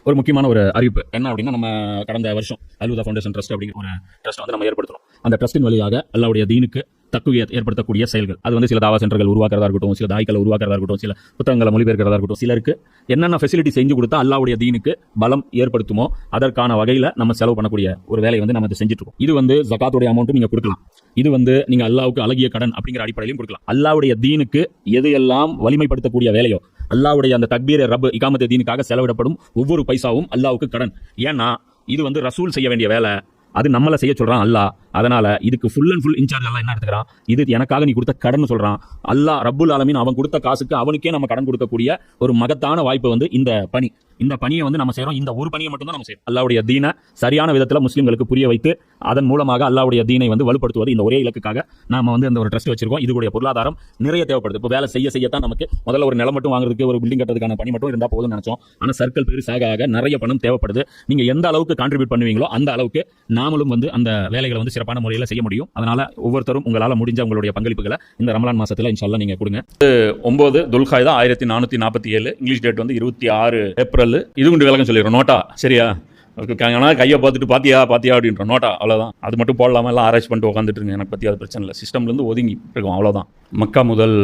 ஒரு முக்கியமான ஒரு அறிவிப்பு என்ன அப்படின்னா, நம்ம கடந்த வருஷம் அல்ஹுதா ஃபவுண்டேஷன் ட்ரஸ்ட் அப்படிங்கிற ஒரு ட்ரஸ்ட் வந்து நம்ம ஏற்படுத்தணும். அந்த ட்ரஸ்டின் வழியாக அல்லாஹ்வுடைய தீனுக்கு தக்வியத் ஏற்படுத்தக்கூடிய செயல்கள், அது வந்து சில தாவா சென்டர்கள் உருவாக்குறதா இருக்கட்டும், சில தாய்க்களை உருவாக்குறதா இருக்கட்டும், சில புத்தகங்களை மொழிபெயர்க்கிறதா இருக்கட்டும், சிலருக்கு என்னென்ன ஃபெசிலிட்டி செஞ்சு கொடுத்தா அல்லாஹ்வுடைய தீனுக்கு பலம் ஏற்படுத்துமோ அதற்கான வகையில் நம்ம செலவு பண்ணக்கூடிய ஒரு வேலையை வந்து நம்ம செஞ்சுட்டு இருக்கோம். இது வந்து ஜகாத்துடைய அமௌண்ட்டும் நீங்க கொடுக்கலாம். இது வந்து நீங்க அல்லாஹ்வுக்கு அழகிய கடன் அப்படிங்கிற அடிப்படையிலும் கொடுக்கலாம். அல்லாஹ்வுடைய தீனுக்கு எது எல்லாம் வலிமைப்படுத்தக்கூடிய வேலையோ, அல்லாஹ்வுடைய அந்த தக்பீர் ரப் இகாமத் தீனுக்காக செலவிடப்படும் ஒவ்வொரு பைசாவும் அல்லாஹ்வுக்கு கடன். ஏன்னா இது வந்து ரசூல் செய்ய வேண்டிய வேலை, அது நம்மளை செய்ய சொல்றான் அல்லாஹ். அதனால இதுக்கு ஃபுல் அண்ட் ஃபுல் இன்சார்ஜ் எல்லாம் என்ன எடுத்துக்கிறான், இது எனக்காக நீ கொடுத்த கடன் சொல்றான் அல்லாஹ் ரப்புல் ஆலமீன். அவன் கொடுத்த காசுக்கு அவனுக்கே நம்ம கடன் கொடுக்கக்கூடிய ஒரு மகத்தான வாய்ப்பு வந்து இந்த பணியை வந்து நம்ம செய்யறோம். இந்த ஒரு பணியை மட்டும் தான் நம்ம செய்யறோம். அல்லாஹ்வுடைய தீனை சரியான விதத்தில் முஸ்லிம்களுக்கு புரிய வைத்து அதன் மூலமாக அல்லாஹ்வுடைய தீனை வந்து வலுப்படுத்துவது இந்த ஒரே இலக்குக்காக நாம வந்து இந்த ஒரு ட்ரஸ்ட் வச்சிருக்கோம். இதுடைய பொருளாதாரம் நிறைய தேவைப்படுது. இப்போ வேலை செய்யத்தான் நமக்கு முதல்ல ஒரு நிலம் மட்டும் வாங்குறதுக்கு, ஒரு பில்டிங் கட்டுறதுக்கான பணி மட்டும் இருந்தால் போதும்னு நினைச்சோம். ஆனால் சர்க்கிள் பெருசாக ஆக நிறைய பணம் தேவைப்படுது. நீங்க எந்த அளவுக்கு கான்ட்ரிபியூட் பண்ணுவீங்களோ அந்த அளவுக்கு நாமளும் வந்து அந்த வேலைகளை வந்து சிறப்பான முறையில் செய்ய முடியும். அதனால ஒவ்வொருத்தரும் உங்களால் முடிஞ்ச உங்களுடைய பங்களிப்புகளை இந்த ரமலான் மாசத்துல இன்ஷா அல்லாஹ் நீங்க கொடுங்க. 9 துல்காய்தா 1447, இங்கிலீஷ் டேட் வந்து 26 ஏப்ரல். இது கொண்டு விளக்கம் சொல்லிடுறோம். நோட்டா சரியா? கையை பார்த்துட்டு பாத்தியா அப்படின்ற நோட்டா, அவ்வளோதான். அது மட்டும் போடலாமா, எல்லாம் ஆராய்ச்சி பண்ணிட்டு உட்காந்துட்டு இருங்க. எனக்கு பற்றி அது பிரச்சனை இல்லை. சிஸ்டம்லேருந்து ஒதுங்கி இருக்கும், அவ்வளோதான். மக்கா முதல்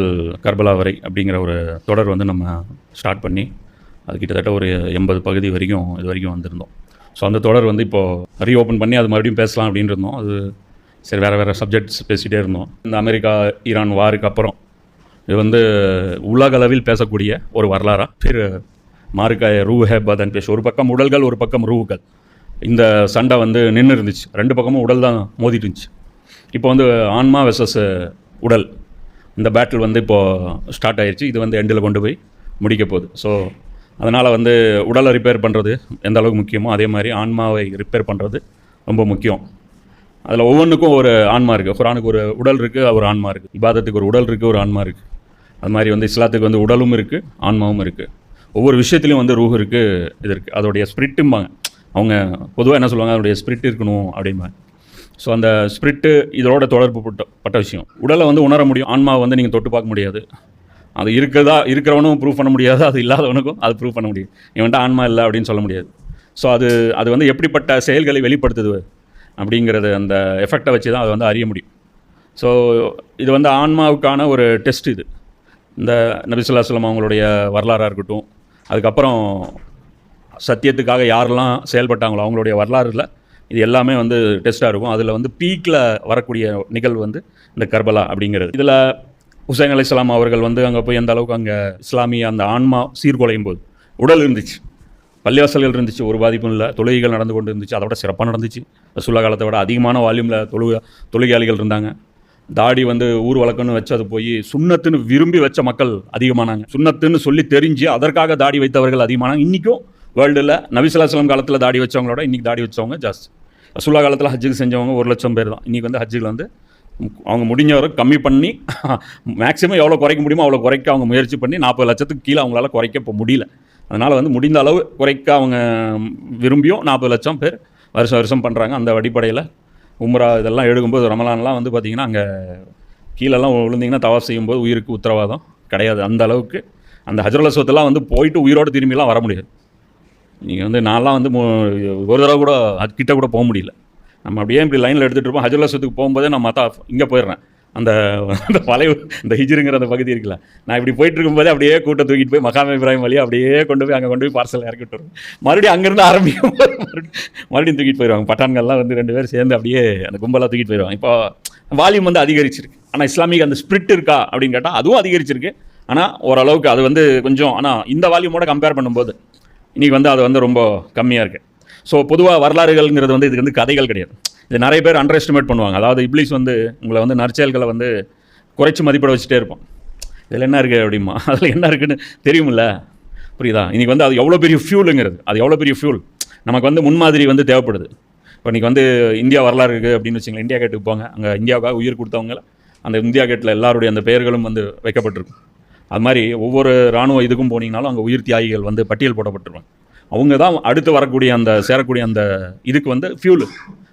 கர்பலா வரை அப்படிங்கிற ஒரு தொடர் வந்து நம்ம ஸ்டார்ட் பண்ணி அது கிட்டத்தட்ட ஒரு 80 பகுதி வரைக்கும் இது வரைக்கும் வந்திருந்தோம். ஸோ அந்த தொடர் வந்து இப்போது ரீஓப்பன் பண்ணி அது மறுபடியும் பேசலாம் அப்படின்னு இருந்தோம். அது சரி, வேறு சப்ஜெக்ட்ஸ் பேசிகிட்டே இருந்தோம். இந்த அமெரிக்கா ஈரான் வாருக்கு அப்புறம் இது வந்து உலக அளவில் பேசக்கூடிய ஒரு வரலாறாக பேர் மார்க்காய ரூஹே பதன் பேச. ஒரு பக்கம் உடல்கள், ஒரு பக்கம் ரூஹுகள். இந்த சண்டை வந்து நின்று இருந்துச்சு. ரெண்டு பக்கமும் உடல் தான் மோதிட்டு இருந்துச்சு. இப்போ வந்து ஆன்மா வெர்சஸ் உடல், இந்த பேட்டில் வந்து இப்போது ஸ்டார்ட் ஆயிடுச்சு. இது வந்து எண்டில் கொண்டு போய் முடிக்க போகுது. ஸோ அதனால் வந்து உடலை ரிப்பேர் பண்ணுறது எந்த அளவுக்கு முக்கியமோ அதே மாதிரி ஆன்மாவை ரிப்பேர் பண்ணுறது ரொம்ப முக்கியம். அதில் ஒவ்வொன்றுக்கும் ஒரு ஆன்மா இருக்குது. குர்ஆனுக்கு ஒரு உடல் இருக்குது, ஒரு ஆன்மா இருக்குது. இபாதத்துக்கு ஒரு உடல் இருக்குது, ஒரு ஆன்மா இருக்குது. அது மாதிரி வந்து இஸ்லாத்துக்கு வந்து உடலும் இருக்குது, ஆன்மாவும் இருக்குது. ஒவ்வொரு விஷயத்துலையும் வந்து ரூஹ் இருக்குது, இது இருக்குது. அதோடைய ஸ்பிரிட்டும்பாங்க. அவங்க பொதுவாக என்ன சொல்லுவாங்க, அதோடைய ஸ்பிரிட் இருக்கணும் அப்படிம்பாங்க. ஸோ அந்த ஸ்பிரிட்டு இதோட தொடர்பு பட்ட விஷயம். உடலை வந்து உணர முடியும், ஆன்மாவை வந்து நீங்கள் தொட்டு பார்க்க முடியாது. அது இருக்கிறவனும் ப்ரூவ் பண்ண முடியாது, அது இல்லாதவனுக்கும் அது ப்ரூவ் பண்ண முடியும். இவன்ட்ட ஆன்மா இல்லை அப்படின்னு சொல்ல முடியாது. ஸோ அது வந்து எப்படிப்பட்ட செயல்களை வெளிப்படுத்துது அப்படிங்கிறது அந்த எஃபெக்டை வச்சு தான் அதை வந்து அறிய முடியும். ஸோ இது வந்து ஆன்மாவுக்கான ஒரு டெஸ்ட். இது இந்த நபி ஸல்லல்லாஹு அலைஹி வஸல்லம் அவங்களுடைய வரலாறாக இருக்கட்டும், அதுக்கப்புறம் சத்தியத்துக்காக யாரெல்லாம் செயல்பட்டாங்களோ அவங்களுடைய வரலாறுல இது எல்லாமே வந்து டெஸ்ட்டாக இருக்கும். அதில் வந்து பீக்கில் வரக்கூடிய நிகழ்வு வந்து இந்த கர்பலா அப்படிங்கிறது. இதில் ஹுசைன் அலைஹிஸ்ஸலாம் அவர்கள் வந்து அங்கே போய் எந்த அளவுக்கு அங்கே இஸ்லாமிய அந்த ஆன்மா சீர்குலையும் போது உடல் இருந்துச்சு, பள்ளிவாசல்கள் இருந்துச்சு, ஒரு பாதிப்பும் இல்லை, தொழுகைகள் நடந்து கொண்டு இருந்துச்சு. அதை விட சிறப்பாக நடந்துச்சு. ரசூலுல்லாஹ் காலத்தை விட அதிகமான வால்யூமில் தொழுகையாளிகள் இருந்தாங்க. தாடி வந்து ஊர் வழக்கம்னு வச்சு அது போய் சுன்னத்துன்னு விரும்பி வச்ச மக்கள் அதிகமானாங்க. சுன்னத்துன்னு சொல்லி தெரிஞ்சு அதற்காக தாடி வைத்தவர்கள் அதிகமானாங்க. இன்றைக்கும் வேர்ல்டில் நபி ஸல்லல்லாஹு அலைஹி வஸல்லம் காலத்தில் தாடி வச்சவங்களோட இன்றைக்கி தாடி வச்சவங்க ஜாஸ்தி. ரசூலுல்லாஹ் காலத்தில் ஹஜ்ஜுக்கு செஞ்சவங்க 1 லட்சம் பேர் தான். இன்றைக்கி வந்து ஹஜ்ஜுக்கு வந்து அவங்க முடிஞ்சவரை கம்மி பண்ணி மேக்ஸிமம் எவ்வளோ குறைக்க முடியுமோ அவ்வளோ குறைக்க அவங்க முயற்சி பண்ணி 40 லட்சத்துக்கு கீழே அவங்களால குறைக்க இப்போ முடியல. அதனால் வந்து முடிந்த அளவு குறைக்க அவங்க விரும்பியும் 40 லட்சம் பேர் வருஷம் பண்ணுறாங்க. அந்த அடிப்படையில் உம்ரா இதெல்லாம் எடுக்கும்போது ரமலான்லாம் வந்து பார்த்திங்கன்னா அங்கே கீழெல்லாம் விழுந்திங்கன்னா தவாஃப் செய்யும்போது உயிருக்கு உத்தரவாதம் கிடையாது. அந்த அளவுக்கு அந்த ஹஜ்ருல் அஸ்வத்லாம் வந்து போயிட்டு உயிரோடு திரும்பிலாம் வர முடியாது. நீங்கள் வந்து நான்லாம் வந்து ஒரு தடவை கூட அது கிட்ட கூட போக முடியல. நம்ம அப்படியே இப்படி லைனில் எடுத்துகிட்டு இருப்போம். ஹஜ்ருல் அஸ்வத்துக்கு போகும்போதே நான் இங்கே போயிடுறேன். அந்த பழைய இந்த ஹிஜ்ருங்கிற அந்த பகுதி இருக்குல்ல, நான் இப்படி போயிட்டு இருக்கும்போதே அப்படியே கூட்டம் தூக்கிட்டு போய் மகாம் இப்ராஹிம் வழியாக அப்படியே கொண்டு போய் அங்கே கொண்டு போய் பார்சல் இறக்கி விட்டுருவோம். மறுபடியும் அங்கேருந்து ஆரம்பிக்கும் மறுபடியும் தூக்கிட்டு போயிடுவாங்க. பட்டான்கள்லாம் வந்து 2 பேர் சேர்ந்து அப்படியே அந்த கும்பலாக தூக்கிட்டு போயிடுவாங்க. இப்போ வால்யூம் வந்து அதிகரிச்சிருக்கு. ஆனால் இஸ்லாமிக் அந்த ஸ்பிரிட் இருக்கா அப்படின்னு கேட்டால் அதுவும் அதிகரிச்சிருக்கு. ஆனால் ஓரளவுக்கு அது வந்து கொஞ்சம், ஆனால் இந்த வால்யூமோட கம்பேர் பண்ணும்போது இன்றைக்கி வந்து அது வந்து ரொம்ப கம்மியாக இருக்குது. ஸோ பொதுவாக வரலாறுகள்ங்கிறது வந்து இதுக்கு வந்து கதைகள் கிடையாது. இது நிறைய பேர் அண்டர் எஸ்டிமேட் பண்ணுவாங்க. அதாவது இப்லீஸ் வந்து உங்களை வந்து நற்செயல்களை வந்து குறைச்சி மதிப்பிட வச்சுட்டே இருப்பான். இதில் என்ன இருக்குது அப்படிமா, அதில் என்ன இருக்குதுன்னு தெரியுமில்ல, புரியுதா? இன்றைக்கி வந்து அது எவ்வளோ பெரிய ஃபியூலுங்கிறது, அது எவ்வளோ பெரிய ஃபியூல் நமக்கு வந்து முன்மாதிரி வந்து தேவைப்படுது. இப்போ இன்றைக்கி வந்து இந்தியா வரலாறு இருக்குது அப்படின்னு வச்சுங்களேன், இந்தியா கேட்டுக்கு போங்க. அங்கே இந்தியாவுக்காக உயிர் கொடுத்தவங்க அந்த இந்தியா கேட்டில் எல்லாருடைய அந்த பெயர்களும் வந்து வைக்கப்பட்டிருக்கும். அது மாதிரி ஒவ்வொரு இராணுவ இதுக்கும் போனீங்கனாலும் அங்கே உயிர் தியாகிகள் வந்து பட்டியல் போடப்பட்டிருவாங்க. அவங்க தான் அடுத்து வரக்கூடிய அந்த சேரக்கூடிய அந்த இதுக்கு வந்து ஃபியூலு.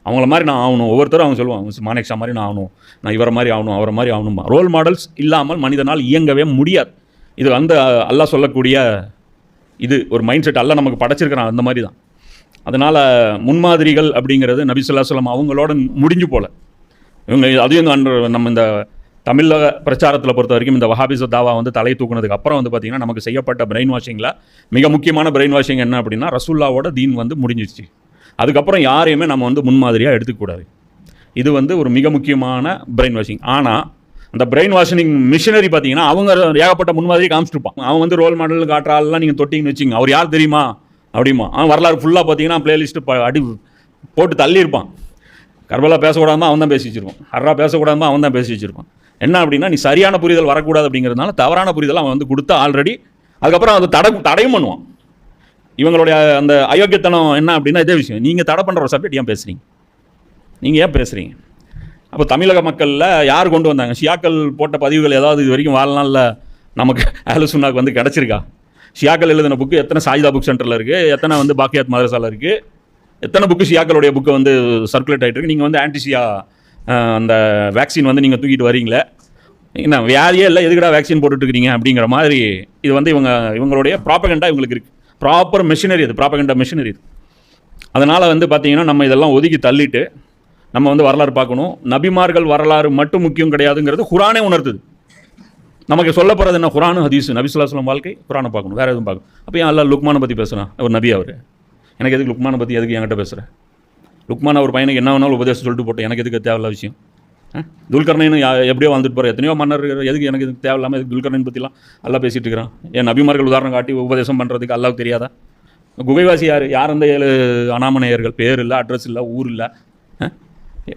அவங்கள மாதிரி நான் ஆகணும். ஒவ்வொருத்தரும் அவங்க சொல்லுவாங்க, மானேக்ஷா மாதிரி நான் ஆகணும், நான் இவரை மாதிரி ஆகணும், அவரை மாதிரி ஆகணுமா. ரோல் மாடல்ஸ் இல்லாமல் மனிதனால் இயங்கவே முடியாது. இது வந்து அல்லாஹ் சொல்லக்கூடிய இது ஒரு மைண்ட் செட் எல்லாம் நமக்கு படைச்சிருக்கிறான், அந்த மாதிரி தான். அதனால் முன்மாதிரிகள் அப்படிங்கிறது நபி ஸல்லல்லாஹு அலைஹி வஸல்லம் அவங்களோட முடிஞ்சு போல. இவங்க அதையும் நம்ம இந்த தமிழக பிரச்சாரத்தில் பொறுத்த வரைக்கும் இந்த வஹாபிச தாவா வந்து தலை தூக்குனதுக்கு அப்புறம் வந்து பார்த்திங்கன்னா நமக்கு செய்யப்பட்ட பிரெயின் வாஷிங்கில் மிக முக்கியமான பிரெயின் வாஷிங் என்ன அப்படின்னா, ரசூல்லாவோட தீன் வந்து முடிஞ்சிச்சு. அதுக்கப்புறம் யாரையுமே நம்ம வந்து முன்மாதிரியாக எடுத்துக்கூடாது. இது வந்து ஒரு மிக முக்கியமான பிரெயின் வாஷிங். ஆனால் அந்த பிரெயின் வாஷிங் மிஷினரி பார்த்தீங்கன்னா அவங்க ஏகப்பட்ட முன்மாதிரி காமிச்சிருப்பான். அவன் வந்து ரோல் மாடல் காட்டுறாலாம் நீங்கள் தொட்டிங்கன்னு வச்சிங்க, அவர் யார் தெரியுமா அப்படிமா. அவன் வரலாறு ஃபுல்லாக பார்த்தீங்கன்னா பிளேலிஸ்ட்டு அடி போட்டு தள்ளியிருப்பான். கர்பலா பேசக்கூடாமல் அவன் தான் பேசி வச்சிருப்பான், ஹர்ரா பேசக்கூடாமல் அவன் தான் பேசி வச்சிருப்பான். என்ன அப்படின்னா, நீ சரியான புரிதல் வரக்கூடாது அப்படிங்கிறதுனால தவறான புரிதல் அவன் வந்து கொடுத்தா ஆல்ரெடி. அதுக்கப்புறம் அதை தடையும் பண்ணுவான். இவங்களுடைய அந்த அயோக்கியத்தனம் என்ன அப்படின்னா இதே விஷயம். நீங்கள் தடை பண்ணுற ஒரு சப்ஜெக்ட் ஏன் பேசுகிறீங்க, நீங்கள் ஏன் பேசுகிறீங்க? அப்போ தமிழக மக்களில் யார் கொண்டு வந்தாங்க? ஷியாக்கள் போட்ட பதிவுகள் ஏதாவது இது வரைக்கும் வாழ்நாளில் நமக்கு அஹ்லுஸ் சுன்னாக்கு வந்து கிடச்சிருக்கா? ஷியாக்கள் எழுதின புக்கு எத்தனை சாஜிதா புக் சென்டரில் இருக்குது, எத்தனை வந்து பாக்கியாத் மதரசாவில் இருக்குது, எத்தனை புக்கு ஷியாக்களுடைய புக்கு வந்து சர்க்குலேட் ஆகிட்டு இருக்கு. நீங்கள் வந்து ஆன்டிஷியா அந்த வேக்சின் வந்து நீங்கள் தூக்கிட்டு வரீங்களே, என்ன வியாதியே இல்லை, எதுக்கடா வேக்சின் போட்டுட்ருக்கிறீங்க அப்படிங்கிற மாதிரி. இது வந்து இவங்களுடைய ப்ராப்பகண்டா இவங்களுக்கு இருக்குது. ப்ராப்பர் மெஷினரி, அது ப்ராப்பகண்டா மெஷினரி இது. அதனால் வந்து பார்த்திங்கன்னா நம்ம இதெல்லாம் ஒதுக்கி தள்ளிட்டு நம்ம வந்து வரலாறு பார்க்கணும். நபிமார்கள் வரலாறு மட்டும் முக்கியம் கிடையாதுங்கிறது குரானே உணர்த்துது. நமக்கு சொல்லப்படுறது என்ன? குரானு ஹதீஸ், நபி ஸல்லல்லாஹு அலைஹி வஸல்லம் வாழ்க்கை, குரானை பார்க்கணும், வேறு எதுவும் பார்க்கணும். அப்போ ஏன் அல்லாஹ் லுக்மானை பற்றி பேசுகிறான்? அவர் நபி, அவர் எனக்கு எதுக்கு லுக்மானை பற்றி எதுக்கு என்கிட்ட பேசுகிறேன்? லுக்மான் அவர் பையனுக்கு என்ன வேணாலும் உபதேசம் சொல்லிட்டு போட்டேன், எனக்கு எதுக்கு தேவையில்ல விஷயம். துல்கர்னைன்னு எப்படியோ வந்துட்டு போகிற எத்தனையோ மன்னர், எதுக்கு எனக்கு எதுக்கு தேவையில்லாமல் எதுக்கு துல்கர்னைன் பற்றிலாம் எல்லாம் பேசிகிட்டு இருக்கிறான்? என் நபிமார்கள் உதாரணம் காட்டி உபதேசம் பண்ணுறதுக்கு அல்லாவுக்கு தெரியாதா? குகைவாசி யார் அந்த 7 அனாமநேயர்கள்? பேர் இல்லை, அட்ரஸ் இல்லை, ஊர் இல்லை.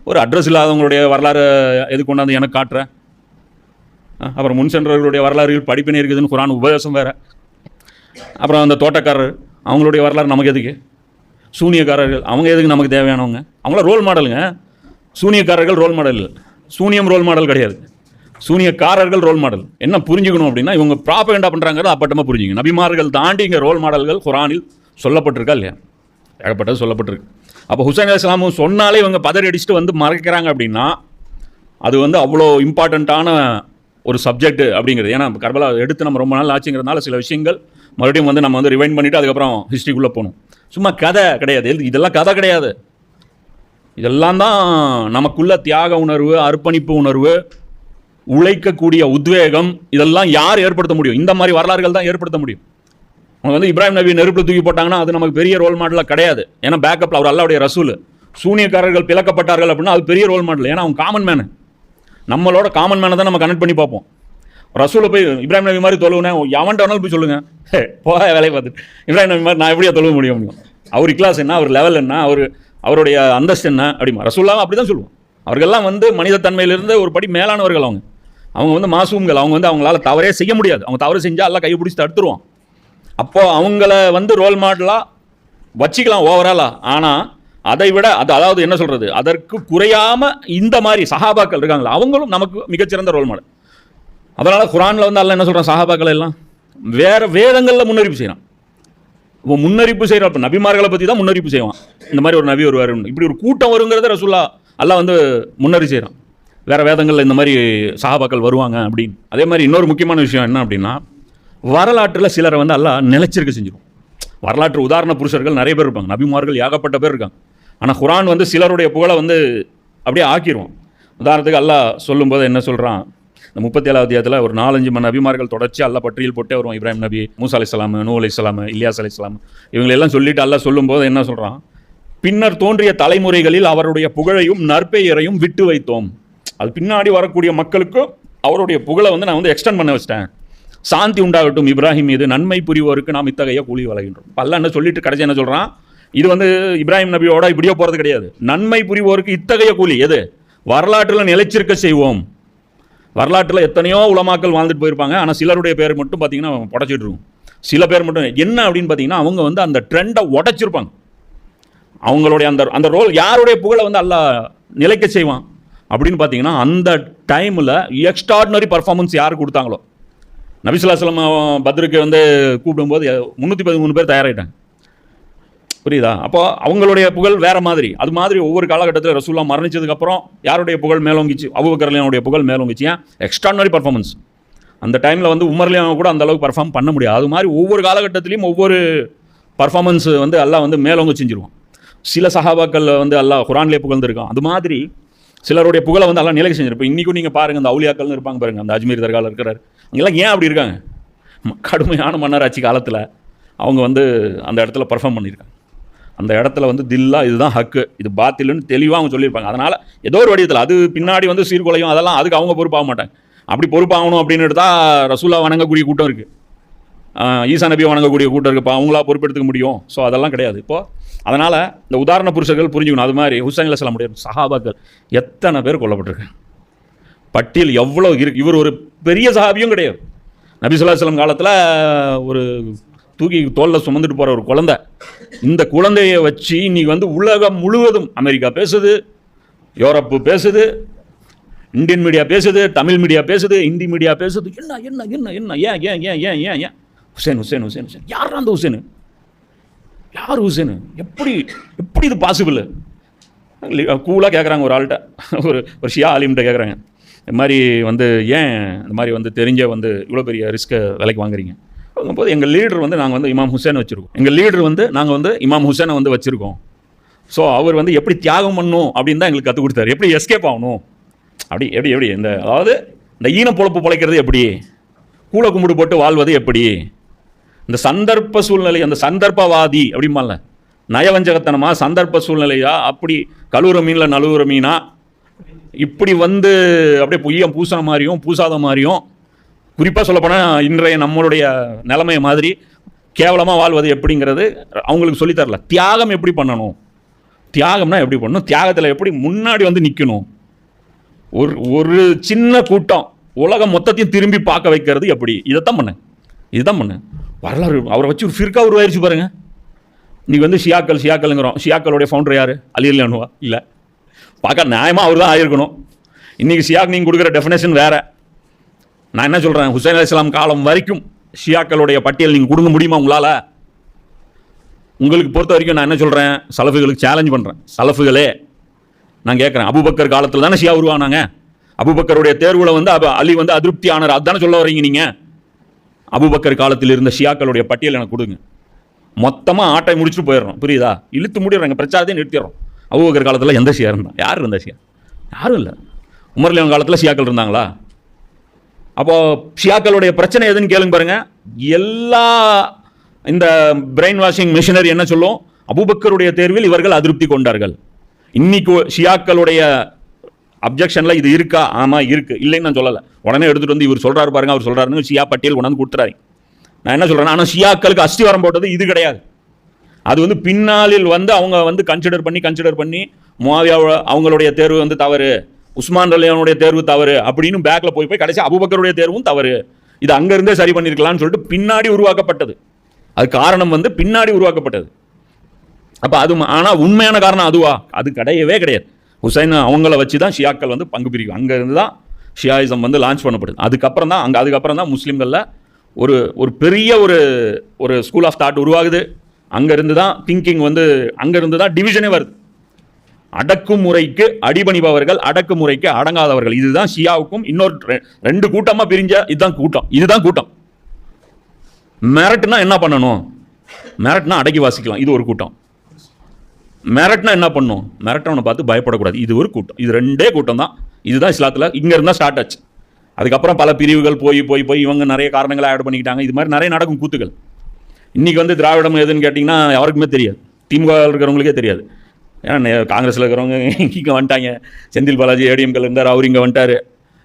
ஒரு அட்ரஸ் இல்லாதவங்களுடைய வரலாறு எது கொண்டாந்து எனக்கு காட்டுறேன்? அப்புறம் முன் சென்றவர்களுடைய வரலாறுகள் படிப்பினை இருக்குதுன்னு குரான் உபதேசம் வேறு. அப்புறம் அந்த தோட்டக்காரர் அவங்களுடைய வரலாறு நமக்கு எதுக்கு? சூனியக்காரர்கள் அவங்க எதுக்கு நமக்கு தேவையானவங்க? அவங்களாம் ரோல் மாடலுங்க. சூனியக்காரர்கள் ரோல் மாடல், சூனியம் ரோல் மாடல் கிடையாது, சூனியக்காரர்கள் ரோல் மாடல். என்ன புரிஞ்சுக்கணும் அப்படின்னா, இவங்க ப்ராபகண்டா பண்ணுறாங்கிறது அப்பட்டமாக புரிஞ்சுங்க. நபிமார்கள் தாண்டி இங்கே ரோல் மாடல்கள் குரானில் சொல்லப்பட்டிருக்கா இல்லையா? ஏகப்பட்டது சொல்லப்பட்டிருக்கு. அப்போ ஹுசைன் அலைஹிஸ்ஸலாமும் சொன்னாலே இவங்க பதறி அடிச்சுட்டு வந்து மறைக்கிறாங்க அப்படின்னா அது வந்து அவ்வளோ இம்பார்ட்டண்ட்டான ஒரு சப்ஜெக்ட் அப்படிங்கிறது. ஏன்னா கர்பலா எடுத்து நம்ம ரொம்ப நாள் ஆச்சுங்கிறதுனால சில விஷயங்கள் மறுபடியும் வந்து நம்ம வந்து ரிவைண்ட் பண்ணிவிட்டு அதுக்கப்புறம் ஹிஸ்ட்ரிக்குள்ளே போகணும். சும்மா கதை கிடையாது, இதெல்லாம் கதை கிடையாது. இதெல்லாம் தான் நமக்குள்ள தியாக உணர்வு, அர்ப்பணிப்பு உணர்வு, உழைக்கக்கூடிய உத்வேகம், இதெல்லாம் யார் ஏற்படுத்த முடியும்? இந்த மாதிரி வரலாறுகள் தான் ஏற்படுத்த முடியும். அவங்க வந்து இப்ராஹிம் நபி நெருப்பில் தூக்கி போட்டாங்கன்னா அது நமக்கு பெரிய ரோல் மாடலாக கிடையாது. ஏன்னா பேக்கப்பில் அவர் அல்லாஹ்வுடைய ரசூல். சூனியக்காரர்கள் பிளக்கப்பட்டார்கள் அப்படின்னா அது பெரிய ரோல் மாடல். ஏன்னா அவங்க காமன் மேனு, நம்மளோட காமன் மேனை தான் நம்ம கனெக்ட் பண்ணி பார்ப்போம். ரசூலை போய் இப்ராஹிம் நபி மாதிரி தொழுவுனேன் எவன்ட்ட வேணாலும் போய் சொல்லுங்கள், போக வேலையை பார்த்துட்டு இப்ராஹிம் நபி மாதிரி நான் எப்படியா தொழுவ முடியும்? அவர் கிளாஸ் என்ன, அவர் லெவல் என்ன, அவருடைய அந்தஸ்து என்ன அப்படிமா. ரசூல்லாவும் அப்படி தான் சொல்லுவோம். அவர்கள்லாம் வந்து மனித தன்மையிலிருந்து ஒரு படி மேலானவர்கள். அவங்க வந்து மாசூம்கள். அவங்க வந்து அவங்களால தவறே செய்ய முடியாது. அவங்க தவறு செஞ்சால் எல்லாம் கையை பிடிச்சி தடுத்துருவான். அப்போது அவங்கள வந்து ரோல் மாடலாக வச்சுக்கலாம் ஓவராலாக. ஆனால் அதை விட அதாவது என்ன சொல்கிறது, அதற்கு குறையாமல் இந்த மாதிரி சஹாபாக்கள் இருக்காங்களா, அவங்களும் நமக்கு மிகச்சிறந்த ரோல் மாடல். அதனால் குரானில் வந்து அல்லாஹ் என்ன சொல்கிறான், சஹாபாக்கள் எல்லாம் வேறு வேதங்களில் முன்னறிப்பு செய்கிறான். இப்போ முன்னறிப்பு செய்கிறான். இப்போ நபிமார்களை பற்றி தான் முன்னறிப்பு செய்வான். இந்த மாதிரி ஒரு நபி வருவார், இப்படி ஒரு கூட்டம் வருங்கிறத ரசூல்லா அல்லாஹ் வந்து முன்னறி செய்கிறான். வேறு வேதங்களில் இந்த மாதிரி சஹாபாக்கள் வருவாங்க அப்படின்னு. அதே மாதிரி இன்னொரு முக்கியமான விஷயம் என்ன அப்படின்னா, வரலாற்றில் சிலரை வந்து அல்லாஹ் நிலைச்சிருக்க செஞ்சிடும். வரலாற்று உதாரண புருஷர்கள் நிறைய பேர் இருப்பாங்க, நபிமார்கள் ஏகப்பட்ட பேர் இருக்காங்க. ஆனால் குரான் வந்து சிலருடைய புகழை வந்து அப்படியே ஆக்கிடுவோம். உதாரணத்துக்கு அல்லாஹ் சொல்லும்போது என்ன சொல்கிறான், இந்த 37வது அத்தியாயத்தில் ஒரு 4-5 நபிமார்கள் தொடர்ச்சி அல்லாஹ் பட்டியல் போட்டே வருவான். இப்ராஹிம் நபி, மூசா அலைஹிஸ்ஸலாம், நூஹ் அலைஹிஸ்ஸலாம், இலியாஸ் அலைஹிஸ்ஸலாம், இவங்களெல்லாம் சொல்லிட்டு அல்லாஹ் சொல்லும்போது என்ன சொல்கிறான், பின்னர் தோன்றிய தலைமுறைகளில் அவருடைய புகழையும் நற்பெயரையும் விட்டு வைத்தோம். அது பின்னாடி வரக்கூடிய மக்களுக்கும் அவருடைய புகழை வந்து நான் வந்து எக்ஸ்டெண்ட் பண்ண வச்சிட்டேன். சாந்தி உண்டாகட்டும் இப்ராஹிம் மீது, நன்மை புரிவோருக்கு நாம் இத்தகைய கூலி வழங்குகின்றோம். அல்லாஹ் என்ன சொல்லிட்டு கடைசி என்ன சொல்கிறான், இது வந்து இப்ராஹிம் நபியோட இப்படியோ போகிறது கிடையாது. நன்மை புரிவோருக்கு இத்தகைய கூலி எது, வரலாற்றில் நிலைச்சிருக்க செய்வோம். வரலாற்றில் எத்தனையோ உலமாக்கள் வாழ்ந்துட்டு போயிருப்பாங்க. ஆனால் சிலருடைய பேர் மட்டும் பார்த்தீங்கன்னா உடச்சிட்டு இருக்கும். சில பேர் மட்டும் என்ன அப்படின்னு பார்த்தீங்கன்னா, அவங்க வந்து அந்த ட்ரெண்டை உடைச்சிருப்பாங்க. அவங்களுடைய அந்த ரோல் யாருடைய புகழை வந்து அல்லாஹ் நிலைக்க செய்வான் அப்படின்னு பார்த்தீங்கன்னா, அந்த டைமில் எக்ஸ்ட்ராடினரி பர்ஃபார்மன்ஸ் யார் கொடுத்தாங்களோ. நபி ஸல்லல்லாஹு அலைஹி வஸல்லம் பத்ருக்கு வந்து கூப்பிடும்போது 313 பேர் தயாராகிட்டாங்க. புரியுதா? அப்போ அவங்களுடைய புகழ் வேறு மாதிரி. அது மாதிரி ஒவ்வொரு காலகட்டத்தில் ரசூலுல்லாஹ் மரணிச்சதுக்கப்புறம் யாருடைய புகழ் மேலோங்கிச்சு, அபூபக்கர் ரலியல்லாஹு அன்ஹுடைய புகழ் மேலோங்கிச்சு. ஏன்? Extraordinary performance. அந்த டைமில் வந்து உமர்லியாவை கூட அந்த அளவுக்கு பர்ஃபார்ம் பண்ண முடியாது. அது மாதிரி ஒவ்வொரு காலகட்டத்திலையும் ஒவ்வொரு பர்ஃபார்மன்ஸ் வந்து அல்லாஹ் வந்து மேலவங்க செஞ்சுருவான். சில சஹாபாக்கள் வந்து அல்லாஹ் குரான்லேயே புகழ்ந்துருக்கான். அது மாதிரி சிலருடைய புகழை வந்து எல்லாம் நிலைக்கு செஞ்சிருப்போம். இன்றைக்கும் நீங்கள் பாருங்கள், அந்த அவுலியாக்கள்னு இருப்பாங்க பாருங்கள், அந்த அஜ்மீர் தர்காவில் இருக்கிறார், அங்கெல்லாம் ஏன் அப்படி இருக்காங்க? கடுமையான மன்னராட்சி காலத்தில் அவங்க வந்து அந்த இடத்துல பர்ஃபார்ம் பண்ணியிருக்காங்க. அந்த இடத்துல வந்து தில்லா இதுதான் ஹக்கு, இது பாத்தில்னு தெளிவாக அவங்க சொல்லியிருப்பாங்க. அதனால் ஏதோ ஒரு வடிவத்தில் அது பின்னாடி வந்து சீர்குலையும், அதெல்லாம் அதுக்கு அவங்க பொறுப்பாக மாட்டாங்க. அப்படி பொறுப்பாகணும் அப்படின்னு எடுத்தால் ரசூலா வணங்கக்கூடிய கூட்டம் இருக்குது, ஈசா நபியை வணங்கக்கூடிய கூட்டம் இருக்குது. இப்போ அவங்களா பொறுப்பெடுத்துக்க முடியும்? ஸோ அதெல்லாம் கிடையாது. இப்போது அதனால் இந்த உதாரண புருஷர்கள் புரிஞ்சுக்கணும். அது மாதிரி ஹுசைன் அலைஹிஸ்ஸலாம் முடியாது, சஹாபாக்கள் எத்தனை பேர் கொல்லப்பட்டிருக்காங்க, பட்டியல் எவ்வளோ இருக்குது. இவர் ஒரு பெரிய சஹாபியும் கிடையாது. நபி ஸல்லல்லாஹு அலைஹி வஸல்லம் காலத்தில் ஒரு தூக்கி தோளில் சுமந்துட்டு போகிற ஒரு குழந்தை, இந்த குழந்தையை வச்சு இன்றைக்கி வந்து உலகம் முழுவதும் அமெரிக்கா பேசுது, யூரோப்பு பேசுது, இந்தியன் மீடியா பேசுது, தமிழ் மீடியா பேசுது, ஹிந்தி மீடியா பேசுது. என்ன என்ன என்ன என்ன ஏன் ஏன் ஏன் ஏன் ஏன் ஏன் ஹுசேன் ஹுசேன் ஹுசேன் ஹுசேன் யார் அந்த ஹுசேனு? யார் ஹுசேனு? எப்படி எப்படி இது பாசிபிள்? கூலாக கேட்குறாங்க ஒரு ஆள்கிட்ட, ஒரு ஷியா ஆலிம்கிட்ட கேட்குறாங்க, இந்த மாதிரி வந்து ஏன் இந்த மாதிரி வந்து தெரிஞ்ச வந்து இவ்வளோ பெரிய ரிஸ்க்கை விலைக்கு வாங்குறீங்க? போது எங்கள் லீடர் வந்து நாங்கள் வந்து இமாம் ஹுசேனை வச்சுருக்கோம், எங்கள் லீடர் வந்து நாங்கள் வந்து இமாம் ஹுசேனை வந்து வச்சுருக்கோம். ஸோ அவர் வந்து எப்படி தியாகம் பண்ணணும் அப்படின்னு தான் எங்களுக்கு கற்றுக் கொடுத்தாரு, எப்படி எஸ்கேப் ஆகணும் அப்படி எப்படி எப்படி இந்த அதாவது இந்த ஈன பொழப்பு பிழைக்கிறது எப்படி, கூளை கும்பிடு போட்டு வாழ்வது எப்படி, இந்த சந்தர்ப்ப சூழ்நிலை, அந்த சந்தர்ப்பவாதி அப்படிம்பால நயவஞ்சகத்தனமா சந்தர்ப்ப சூழ்நிலையா, அப்படி கழுவுற மீனில் நழுவுற மீனா, இப்படி வந்து அப்படியே பொய்யம் பூசின மாதிரியும் பூசாத மாதிரியும், குறிப்பாக சொல்லப்போனால் இன்றைய நம்மளுடைய நிலைமை மாதிரி கேவலமாக வாழ்வது எப்படிங்கிறது அவங்களுக்கு சொல்லித்தரல. தியாகம் எப்படி பண்ணணும், தியாகம்னா எப்படி பண்ணணும், தியாகத்தில் எப்படி முன்னாடி வந்து நிற்கணும், ஒரு சின்ன கூட்டம் உலகம் மொத்தத்தையும் திரும்பி பார்க்க வைக்கிறது எப்படி, இதைத்தான் பண்ணேன், இதுதான் பண்ணேன். வரலாறு அவரை வச்சு ஒரு ஃபிர்கா உருவாயிருச்சு பாருங்க. இன்றைக்கி வந்து ஷியாக்கள்ங்கிறோம், ஷியாக்களுடைய ஃபவுண்டர் யார்? அலி அன்ஹு இல்லை, பார்க்க நியாயமாக அவர் தான் ஆகிருக்கணும். இன்றைக்கி ஷியாக் நீங்கள் கொடுக்குற டெஃபினேஷன் வேறு. நான் என்ன சொல்கிறேன், ஹுசைன் அலைஹிஸ்ஸலாம் காலம் வரைக்கும் ஷியாக்களுடைய பட்டியல் நீங்கள் கொடுக்க முடியுமா உங்களால்? உங்களுக்கு பொறுத்த வரைக்கும் நான் என்ன சொல்கிறேன், சலஃபுகளுக்கு சேலஞ்ச் பண்ணுறேன். சலஃபுகளே நான் கேட்குறேன், அபூபக்கர் காலத்தில் தானே ஷியா உருவானாங்க, அபூபக்கருடைய தேர்வில் வந்து அலி வந்து அதிருப்தி ஆனார், அதுதானே சொல்ல வரீங்க நீங்கள்? அபூபக்கர் காலத்தில் இருந்த ஷியாக்களுடைய பட்டியல் எனக்கு கொடுங்க, மொத்தமாக ஆட்டை முடிச்சுட்டு போயிடுறோம், புரியுதா? இழுத்து முடிடுறாங்க, பிரச்சாரத்தையும் நிறுத்திடுறோம். அபூபக்கர் காலத்தில் எந்த ஷியா இருந்தா? யார் இருந்தா ஷியா? யாரும் இல்லை. உமர்லியான் காலத்தில் ஷியாக்கள் இருந்தாங்களா? அப்போது ஷியாக்களுடைய பிரச்சனை எதுன்னு கேளுங்க பாருங்க. எல்லா இந்த பிரெயின் வாஷிங் மிஷினரி என்ன சொல்லும், அபூபக்கருடைய தேர்வில் இவர்கள் அதிருப்தி கொண்டார்கள். இன்னைக்கு ஷியாக்களுடைய அப்ஜெக்ஷனில் இது இருக்கா? ஆமாம் இருக்குது, இல்லைன்னு நான் சொல்லலை. உடனே எடுத்துகிட்டு வந்து இவர் சொல்கிறாரு பாருங்க, அவர் சொல்கிறாருன்னு ஷியா பட்டியல் கொண்டாந்து கொடுத்துறாரு. நான் என்ன சொல்கிறேன், ஆனால் ஷியாக்களுக்கு அஸ்திவாரம் போட்டது இது கிடையாது. அது வந்து பின்னாளில் வந்து அவங்க வந்து கன்சிடர் பண்ணி முஆவியா அவங்களுடைய தேர்வு வந்து தவறு, உஸ்மான் ரலியனுடைய தேர்வு தவறு அப்படின்னு பேக்கில் போய் கடைசி அபூபக்கருடைய தேர்வும் தவறு, இது அங்கேருந்தே சரி பண்ணியிருக்கலாம்னு சொல்லிட்டு பின்னாடி உருவாக்கப்பட்டது. அது காரணம் வந்து பின்னாடி உருவாக்கப்பட்டது. அப்போ அது ஆனால் உண்மையான காரணம் அதுவா? அது கிடையவே கிடையாது. ஹுசைன் அவங்கள வச்சு தான் ஷியாக்கள் வந்து பங்கு பிரிக்கும். அங்கேருந்து தான் ஷியாயிசம் வந்து லான்ச் பண்ணப்படுது. அதுக்கப்புறம் தான் முஸ்லீம்களில் ஒரு பெரிய ஒரு ஸ்கூல் ஆஃப் தாட் உருவாகுது. அங்கேருந்து தான் திங்கிங் வந்து, அங்கேருந்து தான் டிவிஷனே வருது. அடக்குமுறைக்கு அடிபணிபவர்கள், அடக்குமுறைக்கு அடங்காதவர்கள், இதுதான் ஷியாவுக்கும் இன்னொரு ரெண்டு கூட்டமாக பிரிஞ்ச இதுதான் கூட்டம். மெரட்னா என்ன பண்ணணும்? மெரட்னா அடக்கி வாசிக்கலாம், இது ஒரு கூட்டம். மெரட்னா என்ன பண்ணும்? மெரட்டவனை பார்த்து பயப்படக்கூடாது, இது ஒரு கூட்டம். இது ரெண்டே கூட்டம் தான். இதுதான் இஸ்லாத்தில் இங்கே இருந்தால் ஸ்டார்ட் ஆச்சு. அதுக்கப்புறம் பல பிரிவுகள் போய் இவங்க நிறைய காரணங்களை ஆட் பண்ணிக்கிட்டாங்க. இது மாதிரி நிறைய நடக்கும் கூத்துக்கள். இன்றைக்கி வந்து திராவிடம் எதுன்னு கேட்டிங்கன்னா யாருக்குமே தெரியாது, திமுக இருக்கிறவங்களுக்கே தெரியாது. ஏன்னா காங்கிரஸில் இருக்கிறவங்க இங்கே வந்துட்டாங்க, செந்தில் பாலாஜி ஏடிஎம்கள் இருந்தார், அவர் இங்கே வந்துட்டார்.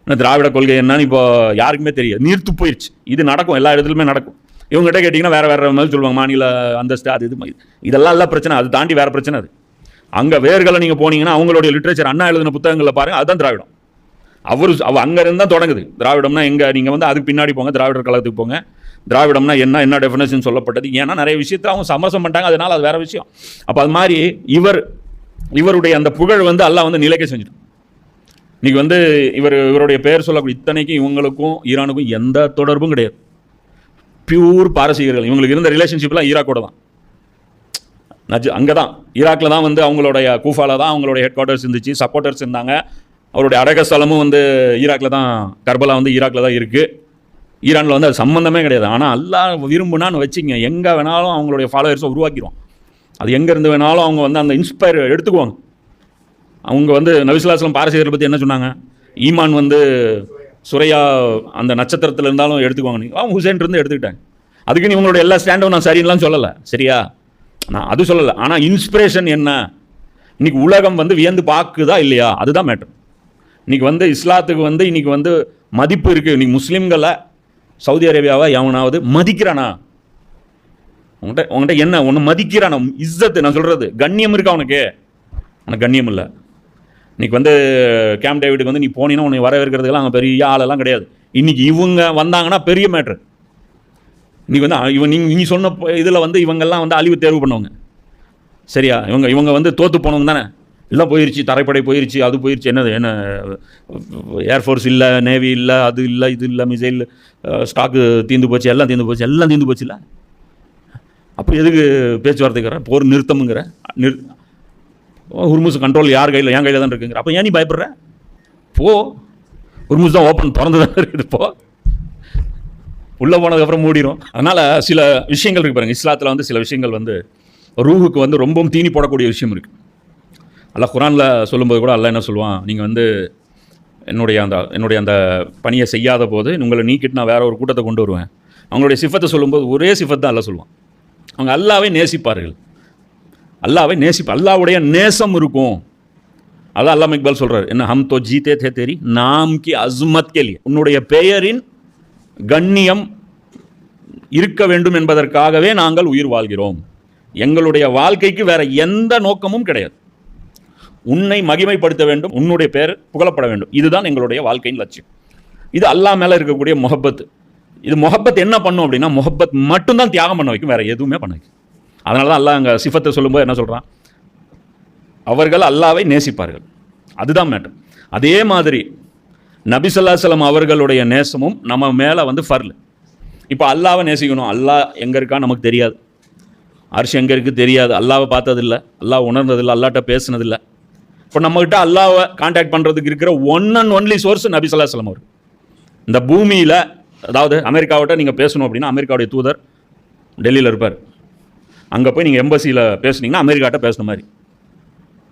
ஆனால் திராவிட கொள்கை என்னன்னு இப்போ யாருக்குமே தெரியாது, நீர்த்து போயிடுச்சு. இது நடக்கும், எல்லா இடத்துலையுமே நடக்கும். இவங்ககிட்ட கேட்டிங்கன்னா வேறு மாதிரி சொல்லுவாங்க, மாநில அந்தஸ்து அது இதெல்லாம் எல்லாம் பிரச்சனை. அது தாண்டி வேறு பிரச்சனை. அது அங்கே வேர்களை நீங்கள் போனீங்கன்னா அவங்களுடைய லிட்ரேச்சர், அண்ணா எழுதின புத்தகங்களில் பாருங்கள், அதுதான் திராவிடம். அவர் அங்கேருந்து தான் தொடங்குது. திராவிடம்னா எங்கே, நீங்கள் வந்து அதுக்கு பின்னாடி போங்க, திராவிடர் கழகத்துக்கு போங்க. திராவிடம்னா என்ன டெஃபினேஷன் சொல்லப்பட்டது, ஏன்னா நிறைய விஷயத்தை அவங்க சமரசம் பண்ணிட்டாங்க, அதனால் அது வேறு விஷயம். அப்போ அது மாதிரி இவருடைய அந்த புகழ் வந்து அல்லாஹ் வந்து நிலைக்க செஞ்சுட்டான். இன்றைக்கி வந்து இவருடைய பெயர் சொல்லக்கூடிய இத்தனைக்கும் இவங்களுக்கும் ஈரானுக்கும் எந்த தொடர்பும் கிடையாது. பியூர் பாரசீகர்கள். இவங்களுக்கு இருந்த ரிலேஷன்ஷிப்லாம் ஈராக்கோட தான். அங்கே தான் ஈராக்கில் தான் வந்து அவங்களுடைய கூஃபாவில் தான் அவங்களுடைய ஹெட் குவார்ட்டர்ஸ் இருந்துச்சு, சப்போர்ட்டர்ஸ் இருந்தாங்க. அவருடைய அடக்கஸ்தலமும் வந்து ஈராக்கில் தான், கர்பலா வந்து ஈராக்கில் தான் இருக்குது. ஈரானில் வந்து அது சம்மந்தமே கிடையாது. ஆனால் அல்லாஹ் விரும்புனான்னு வச்சுங்க, எங்கே வேணாலும் அவங்களுடைய ஃபாலோவர்ஸை உருவாக்கிடுவோம். அது எங்கேருந்து வேணாலும் அவங்க வந்து அந்த இன்ஸ்பயர் எடுத்துக்குவாங்க. அவங்க வந்து நபி ஸல்லல்லாஹு அலைஹி வஸல்லம் பாரசீகரை பற்றி என்ன சொன்னாங்க? ஈமான் வந்து சுரையா அந்த நட்சத்திரத்தில் இருந்தாலும் எடுத்துக்குவாங்க. நீங்கள் அவங்க ஹுசைன் இருந்து எடுத்துக்கிட்டாங்க. அதுக்கு இவங்களோட எல்லா ஸ்டாண்டும் நான் சரின்னுலாம் சொல்லலை, சரியா? நான் அது சொல்லலை. ஆனால் இன்ஸ்பிரேஷன் என்ன, இன்றைக்கி உலகம் வந்து வியந்து பார்க்குதா இல்லையா, அதுதான் மேட்டர். இன்றைக்கி வந்து இஸ்லாத்துக்கு வந்து இன்றைக்கி வந்து மதிப்பு இருக்குது. இன்றைக்கி முஸ்லீம்களை சவுதி அரேபியாவை எவனாவது மதிக்கிறானா? உங்கள்கிட்ட என்ன ஒன்று மதிக்கிறானா? இஸ்ஸத்து நான் சொல்கிறது, கண்ணியம் இருக்கா உனக்கு? உனக்கு கண்ணியம் இல்லை. இன்றைக்கி வந்து கேம்ப் டேவிடுக்கு வந்து நீ போனீங்கன்னா உன்னை வரவேற்கிறதுக்கெல்லாம் அங்கே பெரிய ஆளெல்லாம் கிடையாது. இன்றைக்கி இவங்க வந்தாங்கன்னா பெரிய மேட்ரு. இன்றைக்கி வந்து நீங்கள் சொன்ன இதில் வந்து இவங்கெல்லாம் வந்து அழிவு தேர்வு பண்ணுவாங்க, சரியா? இவங்க வந்து தோற்று போனவங்க தானே. எல்லாம் போயிடுச்சு, தரைப்படை போயிடுச்சு, அது போயிடுச்சு, என்ன ஏர்ஃபோர்ஸ் இல்லை, நேவி இல்லை, அது இல்லை, இது இல்லை, மிசைல் ஸ்டாக்கு தீர்ந்து போச்சு, எல்லாம் தீர்ந்து போச்சு இல்லை. அப்போ எதுக்கு பேச்சுவார்த்தைக்கிற, போர் நிறுத்தமுங்கிற? ஹுர்முஸ் கண்ட்ரோல் யார் கையில்? என் கையில் தான் இருக்குங்கிற. அப்போ ஏன் நீ பயப்படுற? போ, ஹுர்முஸ் தான் ஓப்பன் திறந்து தான் இருக்குது. இப்போ உள்ளே போனதுக்கப்புறம் மூடிடும். அதனால் சில விஷயங்கள் இருக்குது பாருங்கள். இஸ்லாத்தில் வந்து சில விஷயங்கள் வந்து ரூஹுக்கு வந்து ரொம்பவும் தீனி போடக்கூடிய விஷயம் இருக்குது. அல்லாஹ் குரானில் சொல்லும்போது கூட அல்லாஹ் என்ன சொல்லுவான், நீங்கள் வந்து என்னுடைய அந்த பணியை செய்யாத போது உங்களை நீக்கிட்டு நான் வேற ஒரு கூட்டத்தை கொண்டு வருவேன். அவங்களுடைய சிஃபத்தை சொல்லும்போது ஒரே சிஃபத் தான் அல்லாஹ் சொல்லுவான். அவங்க அல்லாஹ்வை நேசிப்பார்கள், அல்லாஹ்வுடைய நேசம் இருக்கும். அதான் அல்லாமா இக்பால் சொல்கிறார், என்ன ஹம் தோ ஜீத்தே தே தேரி நாம் கி அஸ்மத் கே லியே, உன்னுடைய பெயரின் கண்ணியம் இருக்க வேண்டும் என்பதற்காகவே நாங்கள் உயிர் வாழ்கிறோம். எங்களுடைய வாழ்க்கைக்கு வேற எந்த நோக்கமும் கிடையாது. உன்னை மகிமைப்படுத்த வேண்டும், உன்னுடைய பெயர் புகழப்பட வேண்டும், இதுதான் எங்களுடைய வாழ்க்கையின் லட்சியம். இது அல்லாஹ் மேலே இருக்கக்கூடிய முஹப்பத். இது முஹப்பத் என்ன பண்ணும் அப்படின்னா, முஹப்பத் மட்டும்தான் தியாகம் பண்ண வைக்கும், வேற எதுவுமே பண்ண வைக்கும். அதனால தான் அல்லாஹ் அங்கே சிஃபத்தை சொல்லும்போது என்ன சொல்கிறான், அவர்கள் அல்லாஹ்வை நேசிப்பார்கள், அதுதான் மேட்டர். அதே மாதிரி நபி ஸல்லல்லாஹு அலைஹி வஸல்லம் அவர்களுடைய நேசமும் நம்ம மேலே வந்து ஃபர்ல். இப்போ அல்லாஹ்வை நேசிக்கணும். அல்லாஹ் எங்கே இருக்கா நமக்கு தெரியாது, அர்ஷ் எங்கே இருக்குது தெரியாது, அல்லாஹ்வை பார்த்ததில்லை, அல்லாஹ் உணர்ந்ததில்லை, அல்லாஹ்ட்ட பேசுனதில்லை. இப்போ நம்மகிட்ட அல்லாஹ்வை கான்டாக்ட் பண்ணுறதுக்கு இருக்கிற ஒன் அண்ட் ஒன்லி சோர்ஸ் நபி ஸல்லல்லாஹு அலைஹி வஸல்லம் அவர். இந்த பூமியில், அதாவது அமெரிக்காவிட்ட நீங்கள் பேசணும் அப்படின்னா அமெரிக்காவுடைய தூதர் டெல்லியில் இருப்பார். அங்கே போய் நீங்கள் எம்பசியில் பேசுனீங்கன்னா அமெரிக்காட்ட பேசுன மாதிரி,